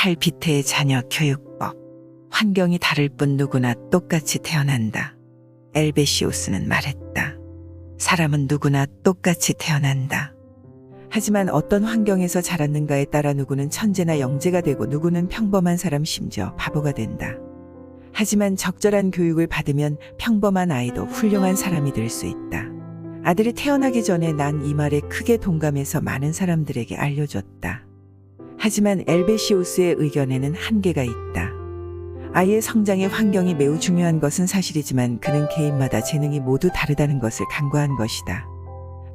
칼피테의 자녀 교육법. 환경이 다를 뿐 누구나 똑같이 태어난다. 엘베시우스는 말했다. 사람은 누구나 똑같이 태어난다. 하지만 어떤 환경에서 자랐는가에 따라 누구는 천재나 영재가 되고 누구는 평범한 사람, 심지어 바보가 된다. 하지만 적절한 교육을 받으면 평범한 아이도 훌륭한 사람이 될 수 있다. 아들이 태어나기 전에 난 이 말에 크게 동감해서 많은 사람들에게 알려줬다. 하지만 엘베시우스의 의견에는 한계가 있다. 아이의 성장의 환경이 매우 중요한 것은 사실이지만 그는 개인마다 재능이 모두 다르다는 것을 간과한 것이다.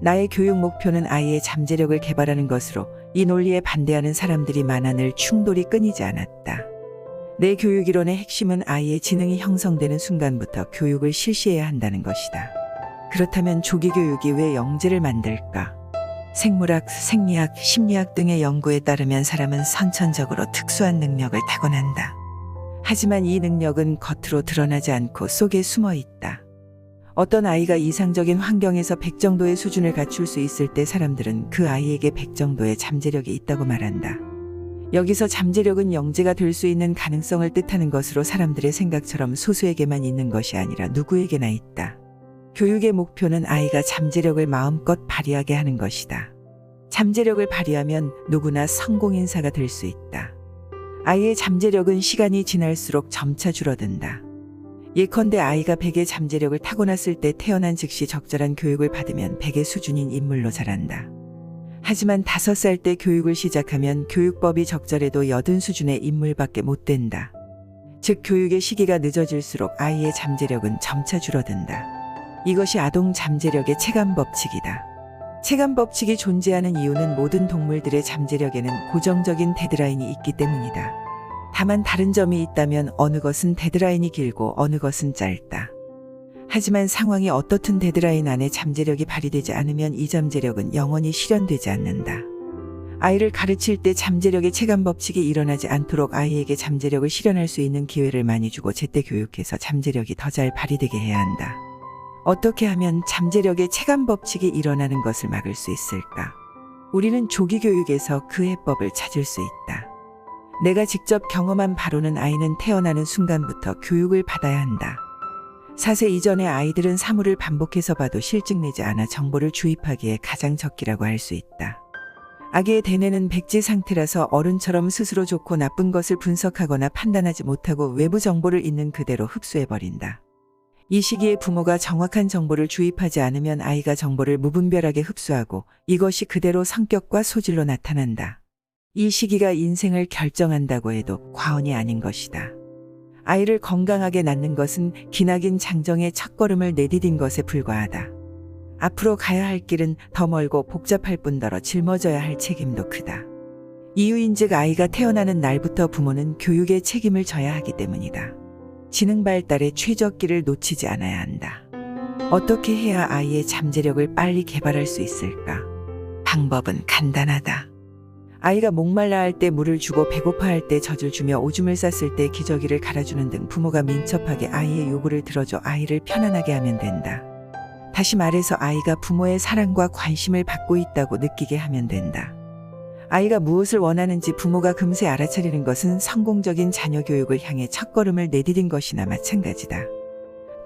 나의 교육 목표는 아이의 잠재력을 개발하는 것으로 이 논리에 반대하는 사람들이 많아 늘 충돌이 끊이지 않았다. 내 교육 이론의 핵심은 아이의 지능이 형성되는 순간부터 교육을 실시해야 한다는 것이다. 그렇다면 조기 교육이 왜 영재를 만들까? 생물학, 생리학, 심리학 등의 연구에 따르면 사람은 선천적으로 특수한 능력을 타고난다. 하지만 이 능력은 겉으로 드러나지 않고 속에 숨어 있다. 어떤 아이가 이상적인 환경에서 100 정도의 수준을 갖출 수 있을 때 사람들은 그 아이에게 100 정도의 잠재력이 있다고 말한다. 여기서 잠재력은 영재가 될 수 있는 가능성을 뜻하는 것으로 사람들의 생각처럼 소수에게만 있는 것이 아니라 누구에게나 있다. 교육의 목표는 아이가 잠재력을 마음껏 발휘하게 하는 것이다. 잠재력을 발휘하면 누구나 성공인사가 될 수 있다. 아이의 잠재력은 시간이 지날수록 점차 줄어든다. 예컨대 아이가 100의 잠재력을 타고났을 때 태어난 즉시 적절한 교육을 받으면 100의 수준인 인물로 자란다. 하지만 5살 때 교육을 시작하면 교육법이 적절해도 80 수준의 인물밖에 못 된다. 즉 교육의 시기가 늦어질수록 아이의 잠재력은 점차 줄어든다. 이것이 아동 잠재력의 체감 법칙이다. 체감 법칙이 존재하는 이유는 모든 동물들의 잠재력에는 고정적인 데드라인이 있기 때문이다. 다만 다른 점이 있다면 어느 것은 데드라인이 길고 어느 것은 짧다. 하지만 상황이 어떻든 데드라인 안에 잠재력이 발휘되지 않으면 이 잠재력은 영원히 실현되지 않는다. 아이를 가르칠 때 잠재력의 체감 법칙이 일어나지 않도록 아이에게 잠재력을 실현할 수 있는 기회를 많이 주고 제때 교육해서 잠재력이 더 잘 발휘되게 해야 한다. 어떻게 하면 잠재력의 체감 법칙이 일어나는 것을 막을 수 있을까? 우리는 조기 교육에서 그 해법을 찾을 수 있다. 내가 직접 경험한 바로는 아이는 태어나는 순간부터 교육을 받아야 한다. 4세 이전의 아이들은 사물을 반복해서 봐도 실증내지 않아 정보를 주입하기에 가장 적기라고 할 수 있다. 아기의 대뇌는 백지 상태라서 어른처럼 스스로 좋고 나쁜 것을 분석하거나 판단하지 못하고 외부 정보를 있는 그대로 흡수해버린다. 이 시기에 부모가 정확한 정보를 주입하지 않으면 아이가 정보를 무분별하게 흡수하고 이것이 그대로 성격과 소질로 나타난다. 이 시기가 인생을 결정한다고 해도 과언이 아닌 것이다. 아이를 건강하게 낳는 것은 기나긴 장정의 첫걸음을 내디딘 것에 불과하다. 앞으로 가야 할 길은 더 멀고 복잡할 뿐더러 짊어져야 할 책임도 크다. 이유인즉 아이가 태어나는 날부터 부모는 교육의 책임을 져야 하기 때문이다. 지능 발달의 최적기를 놓치지 않아야 한다. 어떻게 해야 아이의 잠재력을 빨리 개발할 수 있을까? 방법은 간단하다. 아이가 목말라 할 때 물을 주고 배고파할 때 젖을 주며 오줌을 쌌을 때 기저귀를 갈아주는 등 부모가 민첩하게 아이의 요구를 들어줘 아이를 편안하게 하면 된다. 다시 말해서 아이가 부모의 사랑과 관심을 받고 있다고 느끼게 하면 된다. 아이가 무엇을 원하는지 부모가 금세 알아차리는 것은 성공적인 자녀 교육을 향해 첫걸음을 내디딘 것이나 마찬가지다.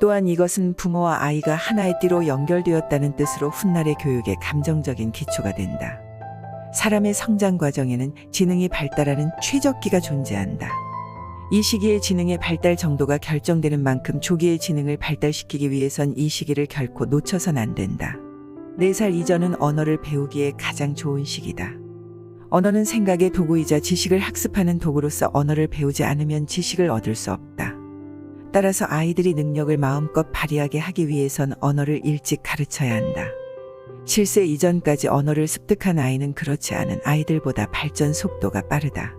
또한 이것은 부모와 아이가 하나의 띠로 연결되었다는 뜻으로 훗날의 교육의 감정적인 기초가 된다. 사람의 성장 과정에는 지능이 발달하는 최적기가 존재한다. 이 시기의 지능의 발달 정도가 결정되는 만큼 조기의 지능을 발달시키기 위해선 이 시기를 결코 놓쳐선 안 된다. 4살 이전은 언어를 배우기에 가장 좋은 시기다. 언어는 생각의 도구이자 지식을 학습하는 도구로서 언어를 배우지 않으면 지식을 얻을 수 없다. 따라서 아이들이 능력을 마음껏 발휘하게 하기 위해선 언어를 일찍 가르쳐야 한다. 7세 이전까지 언어를 습득한 아이는 그렇지 않은 아이들보다 발전 속도가 빠르다.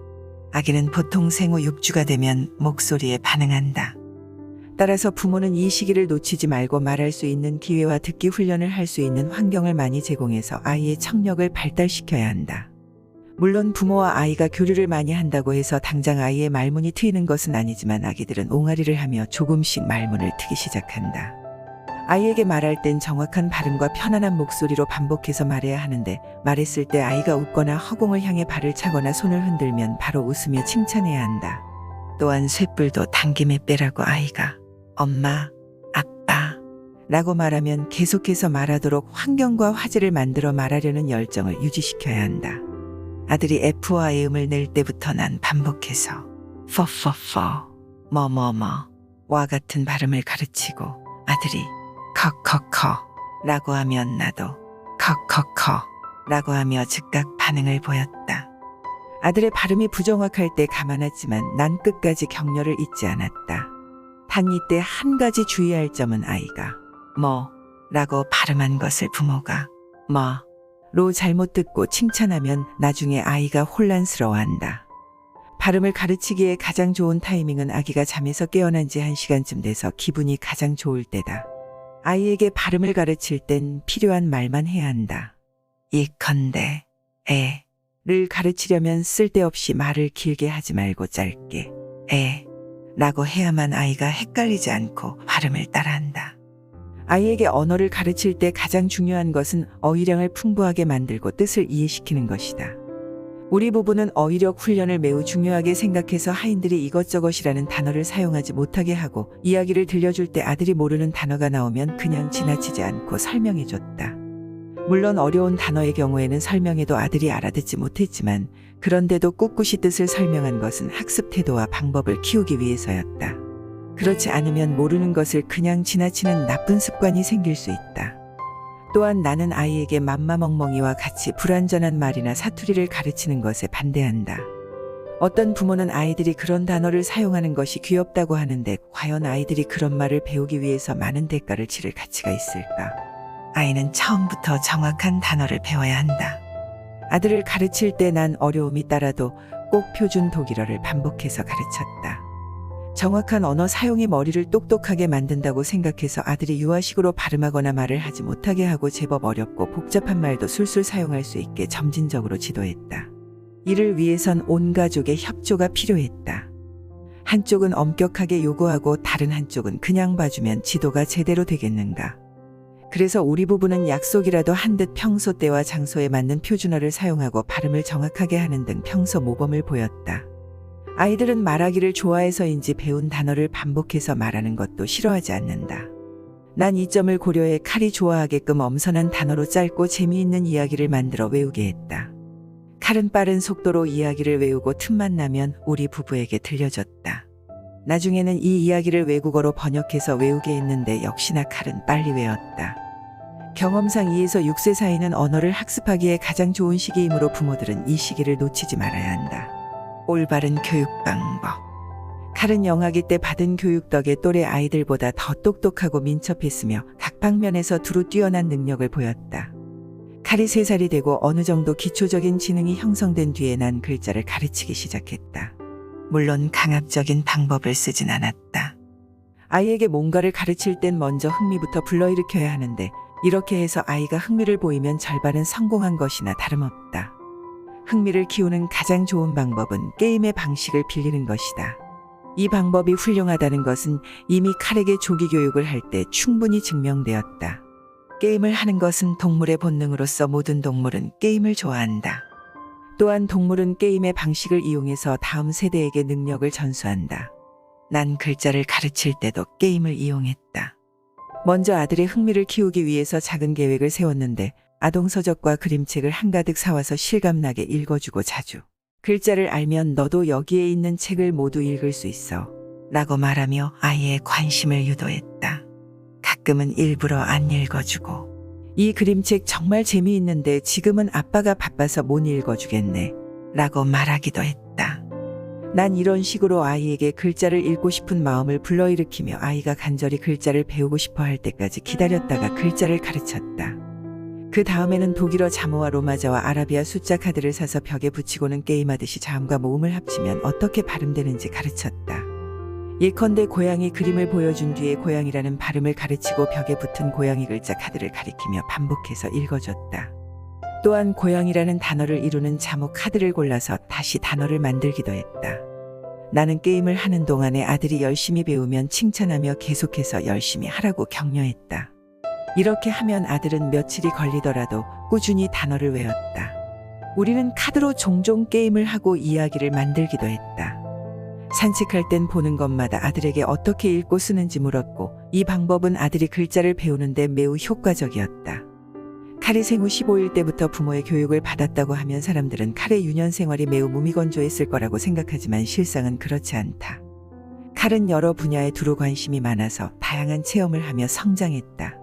아기는 보통 생후 6주가 되면 목소리에 반응한다. 따라서 부모는 이 시기를 놓치지 말고 말할 수 있는 기회와 듣기 훈련을 할 수 있는 환경을 많이 제공해서 아이의 청력을 발달시켜야 한다. 물론 부모와 아이가 교류를 많이 한다고 해서 당장 아이의 말문이 트이는 것은 아니지만 아기들은 옹알이를 하며 조금씩 말문을 트기 시작한다. 아이에게 말할 땐 정확한 발음과 편안한 목소리로 반복해서 말해야 하는데 말했을 때 아이가 웃거나 허공을 향해 발을 차거나 손을 흔들면 바로 웃으며 칭찬해야 한다. 또한 쇳불도 당김에 빼라고 아이가 엄마, 아빠 라고 말하면 계속해서 말하도록 환경과 화제를 만들어 말하려는 열정을 유지시켜야 한다. 아들이 F와 A음을 낼 때부터 난 반복해서 퍼퍼퍼, 뭐뭐뭐와 같은 발음을 가르치고 아들이 커커커 라고 하면 나도 커커커 라고 하며 즉각 반응을 보였다. 아들의 발음이 부정확할 때 가만했지만 난 끝까지 격려를 잊지 않았다. 단 이때 한 가지 주의할 점은 아이가 뭐 라고 발음한 것을 부모가 뭐로 잘못 듣고 칭찬하면 나중에 아이가 혼란스러워한다. 발음을 가르치기에 가장 좋은 타이밍은 아기가 잠에서 깨어난 지 1시간쯤 돼서 기분이 가장 좋을 때다. 아이에게 발음을 가르칠 땐 필요한 말만 해야 한다. 예컨대 를 가르치려면 쓸데없이 말을 길게 하지 말고 짧게 라고 해야만 아이가 헷갈리지 않고 발음을 따라한다. 아이에게 언어를 가르칠 때 가장 중요한 것은 어휘량을 풍부하게 만들고 뜻을 이해시키는 것이다. 우리 부부는 어휘력 훈련을 매우 중요하게 생각해서 하인들이 이것저것이라는 단어를 사용하지 못하게 하고 이야기를 들려줄 때 아들이 모르는 단어가 나오면 그냥 지나치지 않고 설명해줬다. 물론 어려운 단어의 경우에는 설명해도 아들이 알아듣지 못했지만 그런데도 꿋꿋이 뜻을 설명한 것은 학습 태도와 방법을 키우기 위해서였다. 그렇지 않으면 모르는 것을 그냥 지나치는 나쁜 습관이 생길 수 있다. 또한 나는 아이에게 맘마멍멍이와 같이 불완전한 말이나 사투리를 가르치는 것에 반대한다. 어떤 부모는 아이들이 그런 단어를 사용하는 것이 귀엽다고 하는데 과연 아이들이 그런 말을 배우기 위해서 많은 대가를 치를 가치가 있을까? 아이는 처음부터 정확한 단어를 배워야 한다. 아들을 가르칠 때 난 어려움이 따라도 꼭 표준 독일어를 반복해서 가르쳤다. 정확한 언어 사용이 머리를 똑똑하게 만든다고 생각해서 아들이 유아식으로 발음하거나 말을 하지 못하게 하고 제법 어렵고 복잡한 말도 술술 사용할 수 있게 점진적으로 지도했다. 이를 위해선 온 가족의 협조가 필요했다. 한쪽은 엄격하게 요구하고 다른 한쪽은 그냥 봐주면 지도가 제대로 되겠는가. 그래서 우리 부부는 약속이라도 한 듯 평소 때와 장소에 맞는 표준어를 사용하고 발음을 정확하게 하는 등 평소 모범을 보였다. 아이들은 말하기를 좋아해서인지 배운 단어를 반복해서 말하는 것도 싫어하지 않는다. 난 이 점을 고려해 칼이 좋아하게끔 엄선한 단어로 짧고 재미있는 이야기를 만들어 외우게 했다. 칼은 빠른 속도로 이야기를 외우고 틈만 나면 우리 부부에게 들려줬다. 나중에는 이 이야기를 외국어로 번역해서 외우게 했는데 역시나 칼은 빨리 외웠다. 경험상 2에서 6세 사이는 언어를 학습하기에 가장 좋은 시기이므로 부모들은 이 시기를 놓치지 말아야 한다. 올바른 교육 방법. 칼은 영아기 때 받은 교육 덕에 또래 아이들보다 더 똑똑하고 민첩했으며 각 방면에서 두루 뛰어난 능력을 보였다. 칼이 3살이 되고 어느 정도 기초적인 지능이 형성된 뒤에 난 글자를 가르치기 시작했다. 물론 강압적인 방법을 쓰진 않았다. 아이에게 뭔가를 가르칠 땐 먼저 흥미부터 불러일으켜야 하는데 이렇게 해서 아이가 흥미를 보이면 절반은 성공한 것이나 다름없다. 흥미를 키우는 가장 좋은 방법은 게임의 방식을 빌리는 것이다. 이 방법이 훌륭하다는 것은 이미 칼에게 조기 교육을 할 때 충분히 증명되었다. 게임을 하는 것은 동물의 본능으로서 모든 동물은 게임을 좋아한다. 또한 동물은 게임의 방식을 이용해서 다음 세대에게 능력을 전수한다. 난 글자를 가르칠 때도 게임을 이용했다. 먼저 아들의 흥미를 키우기 위해서 작은 계획을 세웠는데 아동서적과 그림책을 한가득 사와서 실감나게 읽어주고 자주 글자를 알면 너도 여기에 있는 책을 모두 읽을 수 있어 라고 말하며 아이의 관심을 유도했다. 가끔은 일부러 안 읽어주고 이 그림책 정말 재미있는데 지금은 아빠가 바빠서 못 읽어주겠네 라고 말하기도 했다. 난 이런 식으로 아이에게 글자를 읽고 싶은 마음을 불러일으키며 아이가 간절히 글자를 배우고 싶어 할 때까지 기다렸다가 글자를 가르쳤다. 그 다음에는 독일어 자모와 로마자와 아라비아 숫자 카드를 사서 벽에 붙이고는 게임하듯이 자음과 모음을 합치면 어떻게 발음되는지 가르쳤다. 예컨대 고양이 그림을 보여준 뒤에 고양이라는 발음을 가르치고 벽에 붙은 고양이 글자 카드를 가리키며 반복해서 읽어줬다. 또한 고양이라는 단어를 이루는 자모 카드를 골라서 다시 단어를 만들기도 했다. 나는 게임을 하는 동안에 아들이 열심히 배우면 칭찬하며 계속해서 열심히 하라고 격려했다. 이렇게 하면 아들은 며칠이 걸리더라도 꾸준히 단어를 외웠다. 우리는 카드로 종종 게임을 하고 이야기를 만들기도 했다. 산책할 땐 보는 것마다 아들에게 어떻게 읽고 쓰는지 물었고 이 방법은 아들이 글자를 배우는데 매우 효과적이었다. 칼이 생후 15일 때부터 부모의 교육을 받았다고 하면 사람들은 칼의 유년 생활이 매우 무미건조했을 거라고 생각하지만 실상은 그렇지 않다. 칼은 여러 분야에 두루 관심이 많아서 다양한 체험을 하며 성장했다.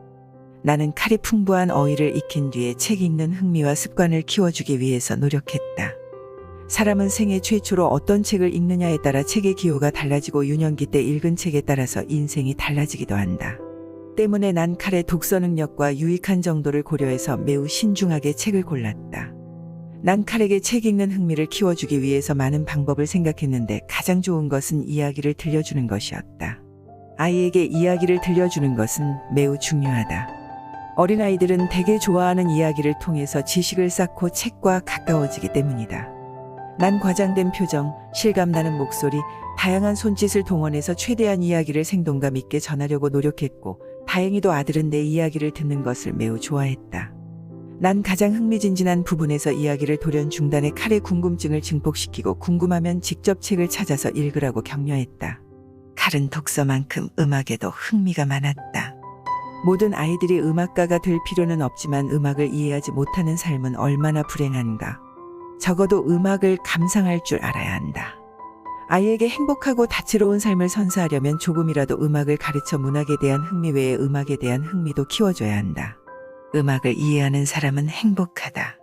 나는 칼이 풍부한 어휘를 익힌 뒤에 책 읽는 흥미와 습관을 키워주기 위해서 노력했다. 사람은 생애 최초로 어떤 책을 읽느냐에 따라 책의 기호가 달라지고 유년기 때 읽은 책에 따라서 인생이 달라지기도 한다. 때문에 난 칼의 독서 능력과 유익한 정도를 고려해서 매우 신중하게 책을 골랐다. 난 칼에게 책 읽는 흥미를 키워주기 위해서 많은 방법을 생각했는데 가장 좋은 것은 이야기를 들려주는 것이었다. 아이에게 이야기를 들려주는 것은 매우 중요하다. 어린아이들은 대개 좋아하는 이야기를 통해서 지식을 쌓고 책과 가까워지기 때문이다. 난 과장된 표정, 실감나는 목소리, 다양한 손짓을 동원해서 최대한 이야기를 생동감 있게 전하려고 노력했고 다행히도 아들은 내 이야기를 듣는 것을 매우 좋아했다. 난 가장 흥미진진한 부분에서 이야기를 돌연 중단해 칼의 궁금증을 증폭시키고 궁금하면 직접 책을 찾아서 읽으라고 격려했다. 칼은 독서만큼 음악에도 흥미가 많았다. 모든 아이들이 음악가가 될 필요는 없지만 음악을 이해하지 못하는 삶은 얼마나 불행한가. 적어도 음악을 감상할 줄 알아야 한다. 아이에게 행복하고 다채로운 삶을 선사하려면 조금이라도 음악을 가르쳐 문학에 대한 흥미 외에 음악에 대한 흥미도 키워줘야 한다. 음악을 이해하는 사람은 행복하다.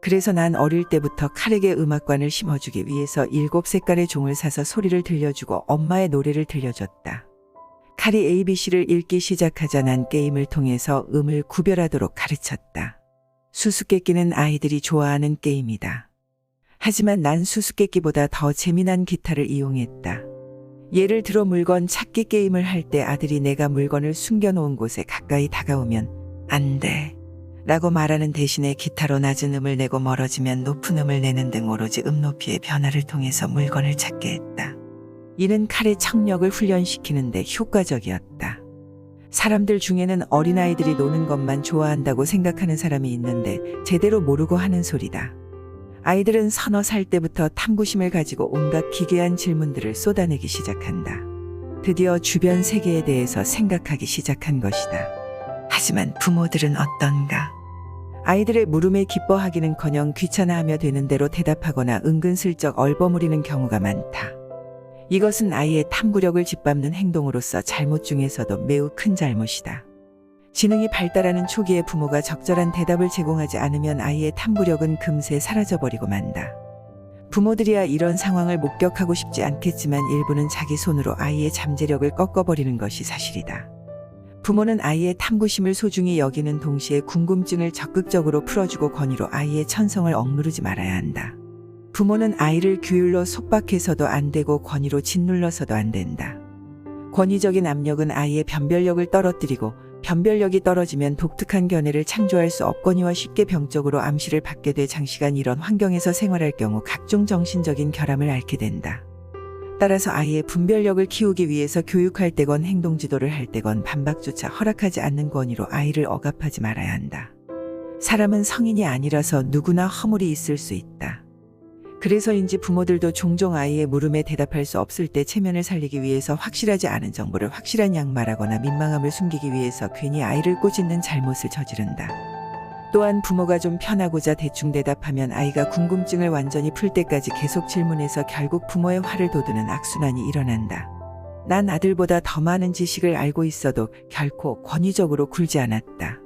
그래서 난 어릴 때부터 칼에게 음악관을 심어주기 위해서 7색깔의 종을 사서 소리를 들려주고 엄마의 노래를 들려줬다. 칼이 ABC를 읽기 시작하자 난 게임을 통해서 음을 구별하도록 가르쳤다. 수수께끼는 아이들이 좋아하는 게임이다. 하지만 난 수수께끼보다 더 재미난 기타를 이용했다. 예를 들어 물건 찾기 게임을 할 때 아들이 내가 물건을 숨겨놓은 곳에 가까이 다가오면 안 돼 라고 말하는 대신에 기타로 낮은 음을 내고 멀어지면 높은 음을 내는 등 오로지 음 높이의 변화를 통해서 물건을 찾게 했다. 이는 칼의 청력을 훈련시키는데 효과적이었다. 사람들 중에는 어린아이들이 노는 것만 좋아한다고 생각하는 사람이 있는데 제대로 모르고 하는 소리다. 아이들은 서너 살 때부터 탐구심을 가지고 온갖 기괴한 질문들을 쏟아내기 시작한다. 드디어 주변 세계에 대해서 생각하기 시작한 것이다. 하지만 부모들은 어떤가? 아이들의 물음에 기뻐하기는커녕 귀찮아하며 되는 대로 대답하거나 은근슬쩍 얼버무리는 경우가 많다. 이것은 아이의 탐구력을 짓밟는 행동으로서 잘못 중에서도 매우 큰 잘못이다. 지능이 발달하는 초기에 부모가 적절한 대답을 제공하지 않으면 아이의 탐구력은 금세 사라져버리고 만다. 부모들이야 이런 상황을 목격하고 싶지 않겠지만 일부는 자기 손으로 아이의 잠재력을 꺾어버리는 것이 사실이다. 부모는 아이의 탐구심을 소중히 여기는 동시에 궁금증을 적극적으로 풀어주고 권위로 아이의 천성을 억누르지 말아야 한다. 부모는 아이를 규율로 속박해서도 안 되고 권위로 짓눌러서도 안 된다. 권위적인 압력은 아이의 변별력을 떨어뜨리고 변별력이 떨어지면 독특한 견해를 창조할 수 없거니와 쉽게 병적으로 암시를 받게 돼 장시간 이런 환경에서 생활할 경우 각종 정신적인 결함을 앓게 된다. 따라서 아이의 분별력을 키우기 위해서 교육할 때건 행동지도를 할 때건 반박조차 허락하지 않는 권위로 아이를 억압하지 말아야 한다. 사람은 성인이 아니라서 누구나 허물이 있을 수 있다. 그래서인지 부모들도 종종 아이의 물음에 대답할 수 없을 때 체면을 살리기 위해서 확실하지 않은 정보를 확실한 양 말하거나 민망함을 숨기기 위해서 괜히 아이를 꼬짓는 잘못을 저지른다. 또한 부모가 좀 편하고자 대충 대답하면 아이가 궁금증을 완전히 풀 때까지 계속 질문해서 결국 부모의 화를 돋우는 악순환이 일어난다. 난 아들보다 더 많은 지식을 알고 있어도 결코 권위적으로 굴지 않았다.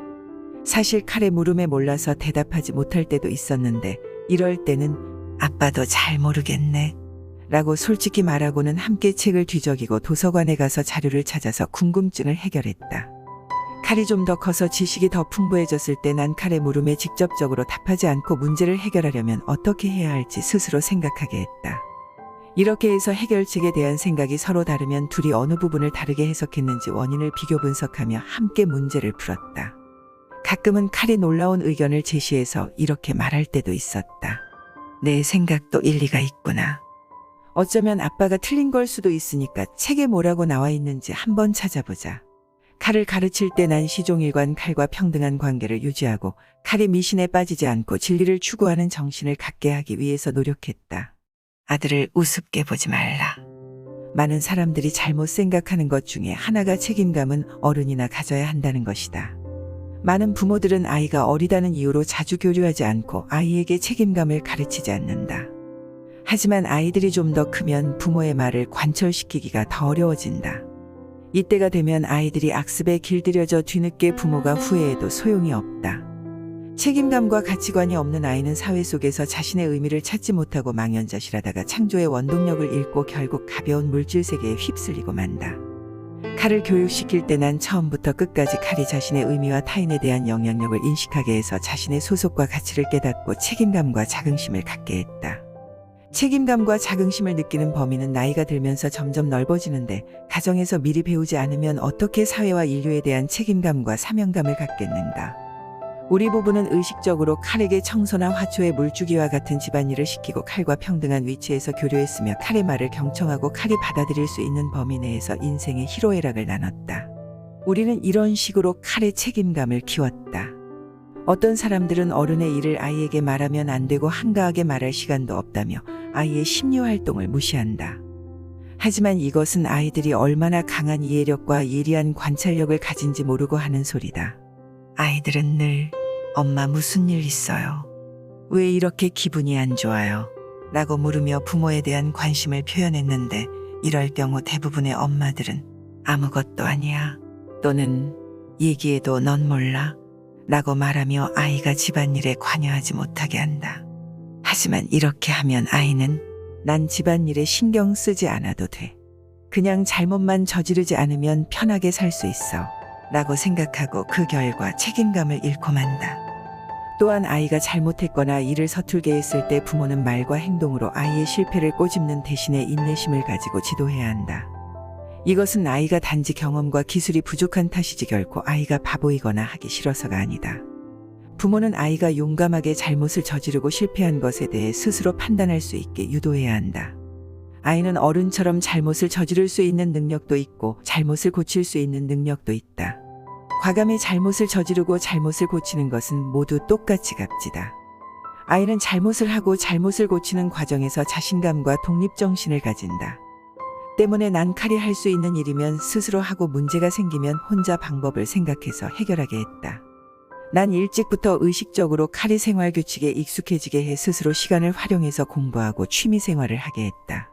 사실 칼의 물음에 몰라서 대답하지 못할 때도 있었는데 이럴 때는 아빠도 잘 모르겠네 라고 솔직히 말하고는 함께 책을 뒤적이고 도서관에 가서 자료를 찾아서 궁금증을 해결했다. 칼이 좀 더 커서 지식이 더 풍부해졌을 때 난 칼의 물음에 직접적으로 답하지 않고 문제를 해결하려면 어떻게 해야 할지 스스로 생각하게 했다. 이렇게 해서 해결책에 대한 생각이 서로 다르면 둘이 어느 부분을 다르게 해석했는지 원인을 비교 분석하며 함께 문제를 풀었다. 가끔은 칼이 놀라운 의견을 제시해서 이렇게 말할 때도 있었다. 내 생각도 일리가 있구나. 어쩌면 아빠가 틀린 걸 수도 있으니까 책에 뭐라고 나와 있는지 한번 찾아보자. 칼을 가르칠 때 난 시종일관 칼과 평등한 관계를 유지하고 칼이 미신에 빠지지 않고 진리를 추구하는 정신을 갖게 하기 위해서 노력했다. 아들을 우습게 보지 말라. 많은 사람들이 잘못 생각하는 것 중에 하나가 책임감은 어른이나 가져야 한다는 것이다. 많은 부모들은 아이가 어리다는 이유로 자주 교류하지 않고 아이에게 책임감을 가르치지 않는다. 하지만 아이들이 좀 더 크면 부모의 말을 관철시키기가 더 어려워진다. 이때가 되면 아이들이 악습에 길들여져 뒤늦게 부모가 후회해도 소용이 없다. 책임감과 가치관이 없는 아이는 사회 속에서 자신의 의미를 찾지 못하고 망연자실하다가 창조의 원동력을 잃고 결국 가벼운 물질 세계에 휩쓸리고 만다. 칼을 교육시킬 때 난 처음부터 끝까지 칼이 자신의 의미와 타인에 대한 영향력을 인식하게 해서 자신의 소속과 가치를 깨닫고 책임감과 자긍심을 갖게 했다. 책임감과 자긍심을 느끼는 범위는 나이가 들면서 점점 넓어지는데 가정에서 미리 배우지 않으면 어떻게 사회와 인류에 대한 책임감과 사명감을 갖겠는가. 우리 부부는 의식적으로 칼에게 청소나 화초의 물주기와 같은 집안일을 시키고 칼과 평등한 위치에서 교류했으며 칼의 말을 경청하고 칼이 받아들일 수 있는 범위 내에서 인생의 희로애락을 나눴다. 우리는 이런 식으로 칼의 책임감을 키웠다. 어떤 사람들은 어른의 일을 아이에게 말하면 안 되고 한가하게 말할 시간도 없다며 아이의 심리활동을 무시한다. 하지만 이것은 아이들이 얼마나 강한 이해력과 예리한 관찰력을 가진지 모르고 하는 소리다. 아이들은 늘 엄마 무슨 일 있어요? 왜 이렇게 기분이 안 좋아요? 라고 물으며 부모에 대한 관심을 표현했는데 이럴 경우 대부분의 엄마들은 아무것도 아니야 또는 얘기해도 넌 몰라 라고 말하며 아이가 집안일에 관여하지 못하게 한다. 하지만 이렇게 하면 아이는 난 집안일에 신경 쓰지 않아도 돼. 그냥 잘못만 저지르지 않으면 편하게 살 수 있어. 라고 생각하고 그 결과 책임감을 잃고 만다. 또한 아이가 잘못했거나 일을 서툴게 했을 때 부모는 말과 행동으로 아이의 실패를 꼬집는 대신에 인내심을 가지고 지도해야 한다. 이것은 아이가 단지 경험과 기술이 부족한 탓이지 결코 아이가 바보이거나 하기 싫어서가 아니다. 부모는 아이가 용감하게 잘못을 저지르고 실패한 것에 대해 스스로 판단할 수 있게 유도해야 한다. 아이는 어른처럼 잘못을 저지를 수 있는 능력도 있고 잘못을 고칠 수 있는 능력도 있다. 과감히 잘못을 저지르고 잘못을 고치는 것은 모두 똑같이 값지다. 아이는 잘못을 하고 잘못을 고치는 과정에서 자신감과 독립정신을 가진다. 때문에 난 칼이 할 수 있는 일이면 스스로 하고 문제가 생기면 혼자 방법을 생각해서 해결하게 했다. 난 일찍부터 의식적으로 칼이 생활 규칙에 익숙해지게 해 스스로 시간을 활용해서 공부하고 취미 생활을 하게 했다.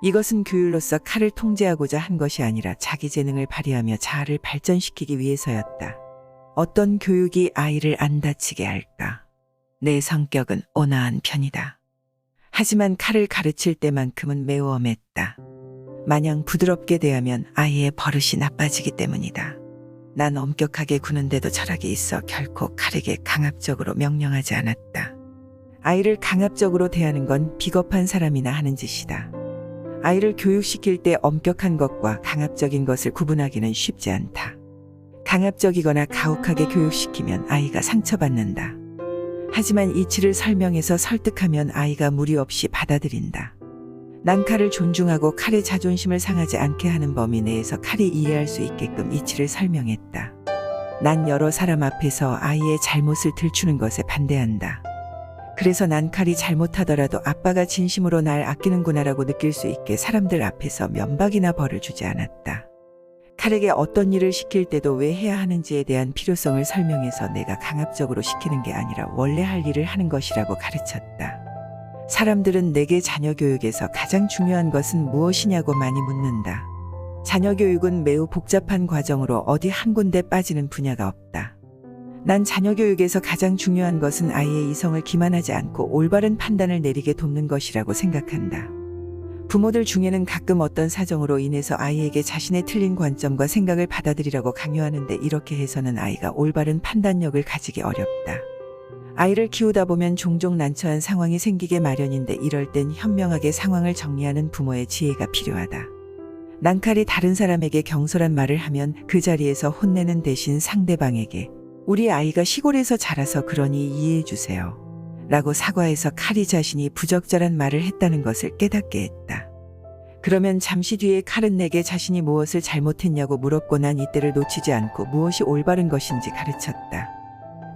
이것은 규율로서 칼을 통제하고자 한 것이 아니라 자기 재능을 발휘하며 자아를 발전시키기 위해서였다. 어떤 교육이 아이를 안 다치게 할까? 내 성격은 온화한 편이다. 하지만 칼을 가르칠 때만큼은 매우 엄했다. 마냥 부드럽게 대하면 아이의 버릇이 나빠지기 때문이다. 난 엄격하게 구는데도 철학이 있어 결코 칼에게 강압적으로 명령하지 않았다. 아이를 강압적으로 대하는 건 비겁한 사람이나 하는 짓이다. 아이를 교육시킬 때 엄격한 것과 강압적인 것을 구분하기는 쉽지 않다. 강압적이거나 가혹하게 교육시키면 아이가 상처받는다. 하지만 이치를 설명해서 설득하면 아이가 무리 없이 받아들인다. 난 칼을 존중하고 칼의 자존심을 상하지 않게 하는 범위 내에서 칼이 이해할 수 있게끔 이치를 설명했다. 난 여러 사람 앞에서 아이의 잘못을 들추는 것에 반대한다. 그래서 난 칼이 잘못하더라도 아빠가 진심으로 날 아끼는구나라고 느낄 수 있게 사람들 앞에서 면박이나 벌을 주지 않았다. 칼에게 어떤 일을 시킬 때도 왜 해야 하는지에 대한 필요성을 설명해서 내가 강압적으로 시키는 게 아니라 원래 할 일을 하는 것이라고 가르쳤다. 사람들은 내게 자녀 교육에서 가장 중요한 것은 무엇이냐고 많이 묻는다. 자녀 교육은 매우 복잡한 과정으로 어디 한 군데 빠지는 분야가 없다. 난 자녀 교육에서 가장 중요한 것은 아이의 이성을 기만하지 않고 올바른 판단을 내리게 돕는 것이라고 생각한다. 부모들 중에는 가끔 어떤 사정으로 인해서 아이에게 자신의 틀린 관점과 생각을 받아들이라고 강요하는데 이렇게 해서는 아이가 올바른 판단력을 가지기 어렵다. 아이를 키우다 보면 종종 난처한 상황이 생기게 마련인데 이럴 땐 현명하게 상황을 정리하는 부모의 지혜가 필요하다. 난칼이 다른 사람에게 경솔한 말을 하면 그 자리에서 혼내는 대신 상대방에게 우리 아이가 시골에서 자라서 그러니 이해해 주세요. 라고 사과해서 칼이 자신이 부적절한 말을 했다는 것을 깨닫게 했다. 그러면 잠시 뒤에 칼은 내게 자신이 무엇을 잘못했냐고 물었고 난 이때를 놓치지 않고 무엇이 올바른 것인지 가르쳤다.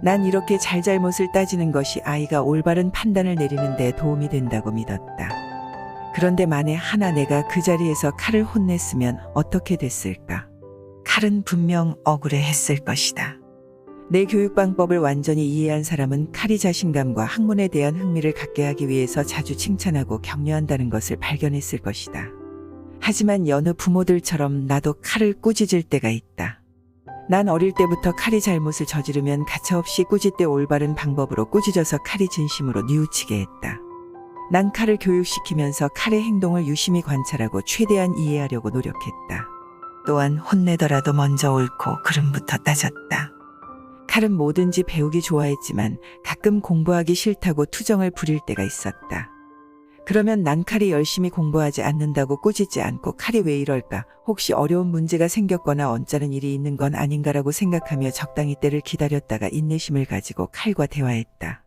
난 이렇게 잘잘못을 따지는 것이 아이가 올바른 판단을 내리는 데 도움이 된다고 믿었다. 그런데 만에 하나 내가 그 자리에서 칼을 혼냈으면 어떻게 됐을까? 칼은 분명 억울해했을 것이다. 내 교육 방법을 완전히 이해한 사람은 칼이 자신감과 학문에 대한 흥미를 갖게 하기 위해서 자주 칭찬하고 격려한다는 것을 발견했을 것이다. 하지만 여느 부모들처럼 나도 칼을 꾸짖을 때가 있다. 난 어릴 때부터 칼이 잘못을 저지르면 가차없이 꾸짖되 올바른 방법으로 꾸짖어서 칼이 진심으로 뉘우치게 했다. 난 칼을 교육시키면서 칼의 행동을 유심히 관찰하고 최대한 이해하려고 노력했다. 또한 혼내더라도 먼저 옳고 그름부터 따졌다. 칼은 뭐든지 배우기 좋아했지만 가끔 공부하기 싫다고 투정을 부릴 때가 있었다. 그러면 난 칼이 열심히 공부하지 않는다고 꾸짖지 않고 칼이 왜 이럴까? 혹시 어려운 문제가 생겼거나 언짢은 일이 있는 건 아닌가라고 생각하며 적당히 때를 기다렸다가 인내심을 가지고 칼과 대화했다.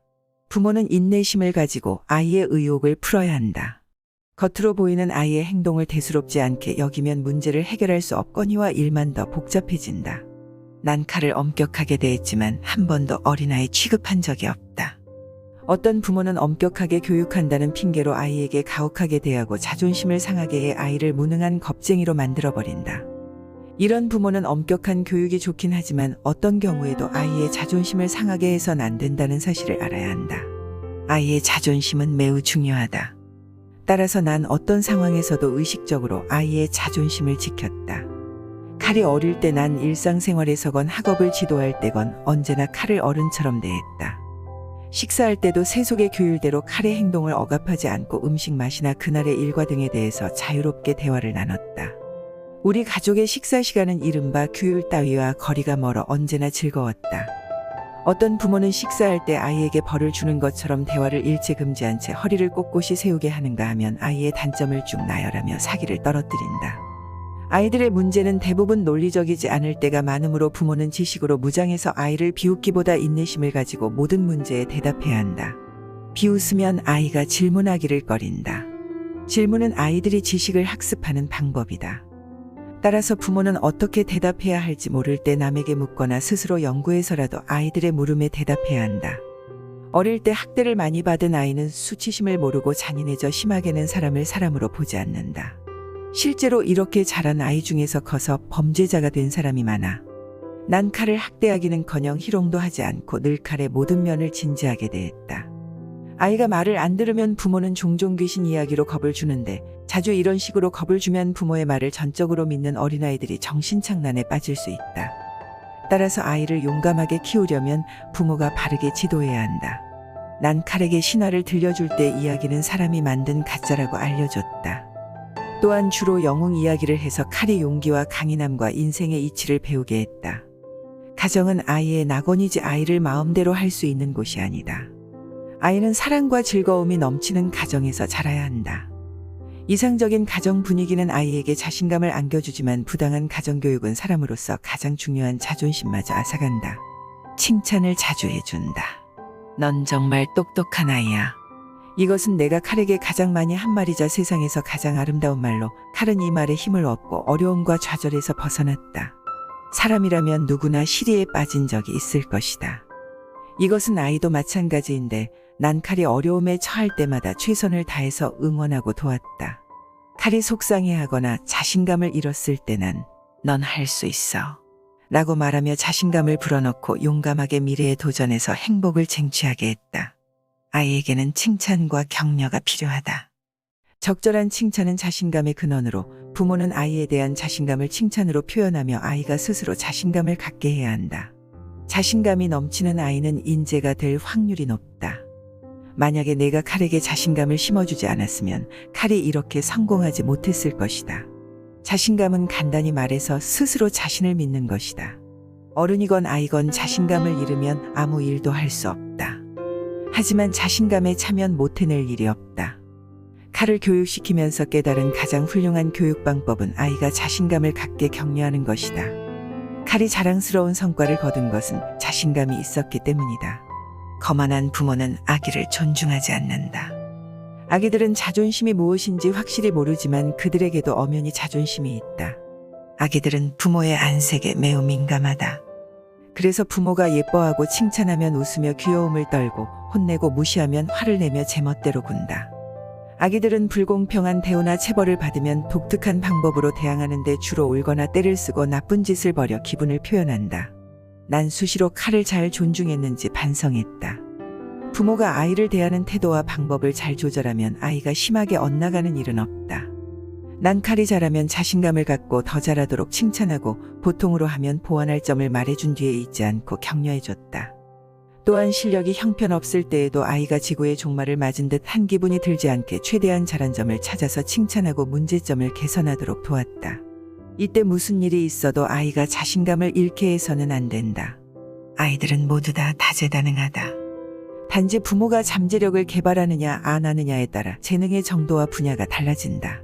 부모는 인내심을 가지고 아이의 의욕을 풀어야 한다. 겉으로 보이는 아이의 행동을 대수롭지 않게 여기면 문제를 해결할 수 없거니와 일만 더 복잡해진다. 난 칼을 엄격하게 대했지만 한 번도 어린아이 취급한 적이 없다. 어떤 부모는 엄격하게 교육한다는 핑계로 아이에게 가혹하게 대하고 자존심을 상하게 해 아이를 무능한 겁쟁이로 만들어버린다. 이런 부모는 엄격한 교육이 좋긴 하지만 어떤 경우에도 아이의 자존심을 상하게 해선 안 된다는 사실을 알아야 한다. 아이의 자존심은 매우 중요하다. 따라서 난 어떤 상황에서도 의식적으로 아이의 자존심을 지켰다. 칼이 어릴 때 난 일상생활에서건 학업을 지도할 때건 언제나 칼을 어른처럼 대했다. 식사할 때도 세속의 규율대로 칼의 행동을 억압하지 않고 음식 맛이나 그날의 일과 등에 대해서 자유롭게 대화를 나눴다. 우리 가족의 식사 시간은 이른바 규율 따위와 거리가 멀어 언제나 즐거웠다. 어떤 부모는 식사할 때 아이에게 벌을 주는 것처럼 대화를 일체 금지한 채 허리를 꼿꼿이 세우게 하는가 하면 아이의 단점을 쭉 나열하며 사기를 떨어뜨린다. 아이들의 문제는 대부분 논리적이지 않을 때가 많으므로 부모는 지식으로 무장해서 아이를 비웃기보다 인내심을 가지고 모든 문제에 대답해야 한다. 비웃으면 아이가 질문하기를 꺼린다. 질문은 아이들이 지식을 학습하는 방법이다. 따라서 부모는 어떻게 대답해야 할지 모를 때 남에게 묻거나 스스로 연구해서라도 아이들의 물음에 대답해야 한다. 어릴 때 학대를 많이 받은 아이는 수치심을 모르고 잔인해져 심하게는 사람을 사람으로 보지 않는다. 실제로 이렇게 자란 아이 중에서 커서 범죄자가 된 사람이 많아. 난 칼을 학대하기는커녕 희롱도 하지 않고 늘 칼의 모든 면을 진지하게 대했다. 아이가 말을 안 들으면 부모는 종종 귀신 이야기로 겁을 주는데 자주 이런 식으로 겁을 주면 부모의 말을 전적으로 믿는 어린아이들이 정신착란에 빠질 수 있다. 따라서 아이를 용감하게 키우려면 부모가 바르게 지도해야 한다. 난 칼에게 신화를 들려줄 때 이야기는 사람이 만든 가짜라고 알려줬다. 또한 주로 영웅 이야기를 해서 칼이 용기와 강인함과 인생의 이치를 배우게 했다. 가정은 아이의 낙원이지 아이를 마음대로 할 수 있는 곳이 아니다. 아이는 사랑과 즐거움이 넘치는 가정에서 자라야 한다. 이상적인 가정 분위기는 아이에게 자신감을 안겨주지만 부당한 가정교육은 사람으로서 가장 중요한 자존심마저 앗아간다. 칭찬을 자주 해준다. 넌 정말 똑똑한 아이야. 이것은 내가 칼에게 가장 많이 한 말이자 세상에서 가장 아름다운 말로 칼은 이 말에 힘을 얻고 어려움과 좌절에서 벗어났다. 사람이라면 누구나 시리에 빠진 적이 있을 것이다. 이것은 아이도 마찬가지인데 난 칼이 어려움에 처할 때마다 최선을 다해서 응원하고 도왔다. 칼이 속상해하거나 자신감을 잃었을 때 난 넌 할 수 있어 라고 말하며 자신감을 불어넣고 용감하게 미래에 도전해서 행복을 쟁취하게 했다. 아이에게는 칭찬과 격려가 필요하다. 적절한 칭찬은 자신감의 근원으로 부모는 아이에 대한 자신감을 칭찬으로 표현하며 아이가 스스로 자신감을 갖게 해야 한다. 자신감이 넘치는 아이는 인재가 될 확률이 높다. 만약에 내가 칼에게 자신감을 심어주지 않았으면 칼이 이렇게 성공하지 못했을 것이다. 자신감은 간단히 말해서 스스로 자신을 믿는 것이다. 어른이건 아이건 자신감을 잃으면 아무 일도 할 수 없다. 하지만 자신감에 차면 못 해낼 일이 없다. 칼을 교육시키면서 깨달은 가장 훌륭한 교육 방법은 아이가 자신감을 갖게 격려하는 것이다. 칼이 자랑스러운 성과를 거둔 것은 자신감이 있었기 때문이다. 거만한 부모는 아기를 존중하지 않는다. 아기들은 자존심이 무엇인지 확실히 모르지만 그들에게도 엄연히 자존심이 있다. 아기들은 부모의 안색에 매우 민감하다. 그래서 부모가 예뻐하고 칭찬하면 웃으며 귀여움을 떨고 혼내고 무시하면 화를 내며 제멋대로 군다. 아기들은 불공평한 대우나 체벌을 받으면 독특한 방법으로 대항하는데 주로 울거나 떼를 쓰고 나쁜 짓을 벌여 기분을 표현한다. 난 수시로 칼을 잘 존중했는지 반성했다. 부모가 아이를 대하는 태도와 방법을 잘 조절하면 아이가 심하게 엇나가는 일은 없다. 난 칼이 잘하면 자신감을 갖고 더 잘하도록 칭찬하고 보통으로 하면 보완할 점을 말해준 뒤에 잊지 않고 격려해줬다. 또한 실력이 형편없을 때에도 아이가 지구의 종말을 맞은 듯 한 기분이 들지 않게 최대한 잘한 점을 찾아서 칭찬하고 문제점을 개선하도록 도왔다. 이때 무슨 일이 있어도 아이가 자신감을 잃게 해서는 안 된다. 아이들은 모두 다 다재다능하다. 단지 부모가 잠재력을 개발하느냐 안 하느냐에 따라 재능의 정도와 분야가 달라진다.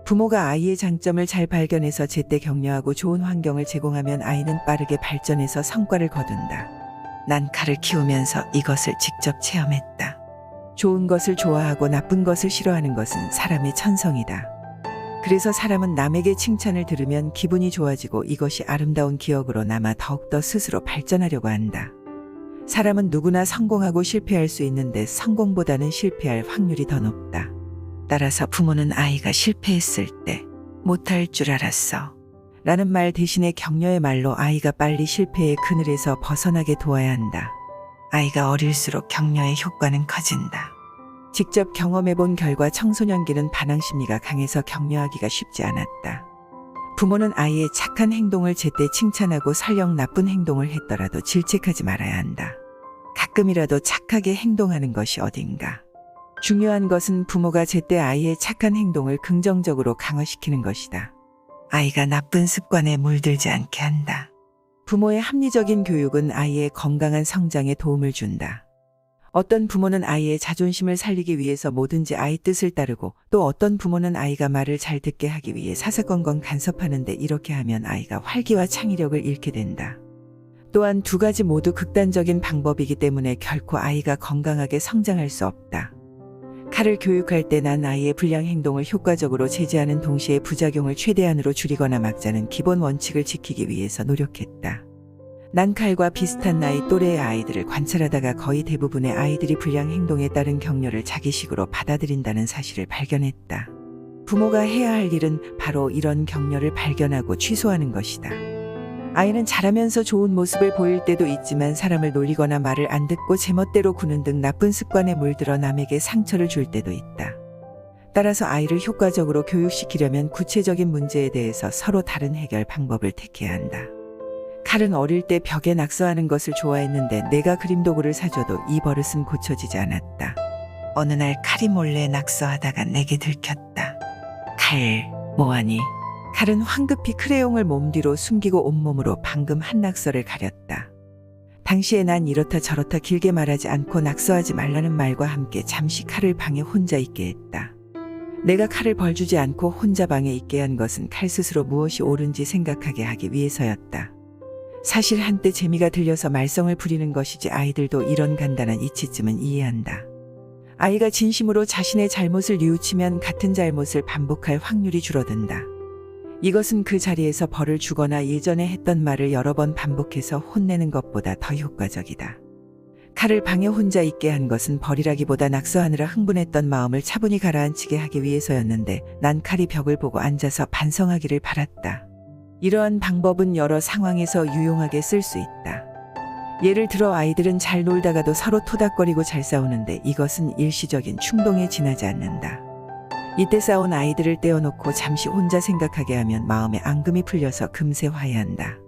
부모가 아이의 장점을 잘 발견해서 제때 격려하고 좋은 환경을 제공하면 아이는 빠르게 발전해서 성과를 거둔다. 난 칼을 키우면서 이것을 직접 체험했다. 좋은 것을 좋아하고 나쁜 것을 싫어하는 것은 사람의 천성이다. 그래서 사람은 남에게 칭찬을 들으면 기분이 좋아지고 이것이 아름다운 기억으로 남아 더욱더 스스로 발전하려고 한다. 사람은 누구나 성공하고 실패할 수 있는데 성공보다는 실패할 확률이 더 높다. 따라서 부모는 아이가 실패했을 때 못할 줄 알았어 라는 말 대신에 격려의 말로 아이가 빨리 실패의 그늘에서 벗어나게 도와야 한다. 아이가 어릴수록 격려의 효과는 커진다. 직접 경험해본 결과 청소년기는 반항심리가 강해서 격려하기가 쉽지 않았다. 부모는 아이의 착한 행동을 제때 칭찬하고 설령 나쁜 행동을 했더라도 질책하지 말아야 한다. 가끔이라도 착하게 행동하는 것이 어딘가. 중요한 것은 부모가 제때 아이의 착한 행동을 긍정적으로 강화시키는 것이다. 아이가 나쁜 습관에 물들지 않게 한다. 부모의 합리적인 교육은 아이의 건강한 성장에 도움을 준다. 어떤 부모는 아이의 자존심을 살리기 위해서 뭐든지 아이 뜻을 따르고 또 어떤 부모는 아이가 말을 잘 듣게 하기 위해 사사건건 간섭하는데 이렇게 하면 아이가 활기와 창의력을 잃게 된다. 또한 두 가지 모두 극단적인 방법이기 때문에 결코 아이가 건강하게 성장할 수 없다. 칼을 교육할 때 난 아이의 불량 행동을 효과적으로 제재하는 동시에 부작용을 최대한으로 줄이거나 막자는 기본 원칙을 지키기 위해서 노력했다. 난 칼과 비슷한 나이 또래의 아이들을 관찰하다가 거의 대부분의 아이들이 불량 행동에 따른 격려를 자기식으로 받아들인다는 사실을 발견했다. 부모가 해야 할 일은 바로 이런 격려를 발견하고 취소하는 것이다. 아이는 자라면서 좋은 모습을 보일 때도 있지만 사람을 놀리거나 말을 안 듣고 제멋대로 구는 등 나쁜 습관에 물들어 남에게 상처를 줄 때도 있다. 따라서 아이를 효과적으로 교육시키려면 구체적인 문제에 대해서 서로 다른 해결 방법을 택해야 한다. 칼은 어릴 때 벽에 낙서하는 것을 좋아했는데 내가 그림 도구를 사줘도 이 버릇은 고쳐지지 않았다. 어느 날 칼이 몰래 낙서하다가 내게 들켰다. 칼, 뭐하니? 칼은 황급히 크레용을 몸 뒤로 숨기고 온몸으로 방금 한 낙서를 가렸다. 당시에 난 이렇다 저렇다 길게 말하지 않고 낙서하지 말라는 말과 함께 잠시 칼을 방에 혼자 있게 했다. 내가 칼을 벌주지 않고 혼자 방에 있게 한 것은 칼 스스로 무엇이 옳은지 생각하게 하기 위해서였다. 사실 한때 재미가 들려서 말썽을 부리는 것이지 아이들도 이런 간단한 이치쯤은 이해한다. 아이가 진심으로 자신의 잘못을 뉘우치면 같은 잘못을 반복할 확률이 줄어든다. 이것은 그 자리에서 벌을 주거나 예전에 했던 말을 여러 번 반복해서 혼내는 것보다 더 효과적이다. 칼을 방에 혼자 있게 한 것은 벌이라기보다 낙서하느라 흥분했던 마음을 차분히 가라앉히게 하기 위해서였는데 난 칼이 벽을 보고 앉아서 반성하기를 바랐다. 이러한 방법은 여러 상황에서 유용하게 쓸 수 있다. 예를 들어 아이들은 잘 놀다가도 서로 토닥거리고 잘 싸우는데 이것은 일시적인 충동에 지나지 않는다. 이때 싸운 아이들을 떼어놓고 잠시 혼자 생각하게 하면 마음의 앙금이 풀려서 금세 화해한다.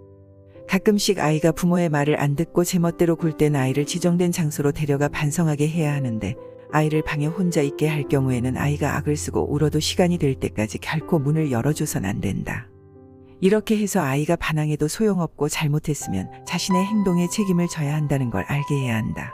가끔씩 아이가 부모의 말을 안 듣고 제멋대로 굴 땐 아이를 지정된 장소로 데려가 반성하게 해야 하는데 아이를 방에 혼자 있게 할 경우에는 아이가 악을 쓰고 울어도 시간이 될 때까지 결코 문을 열어줘선 안 된다. 이렇게 해서 아이가 반항해도 소용없고 잘못했으면 자신의 행동에 책임을 져야 한다는 걸 알게 해야 한다.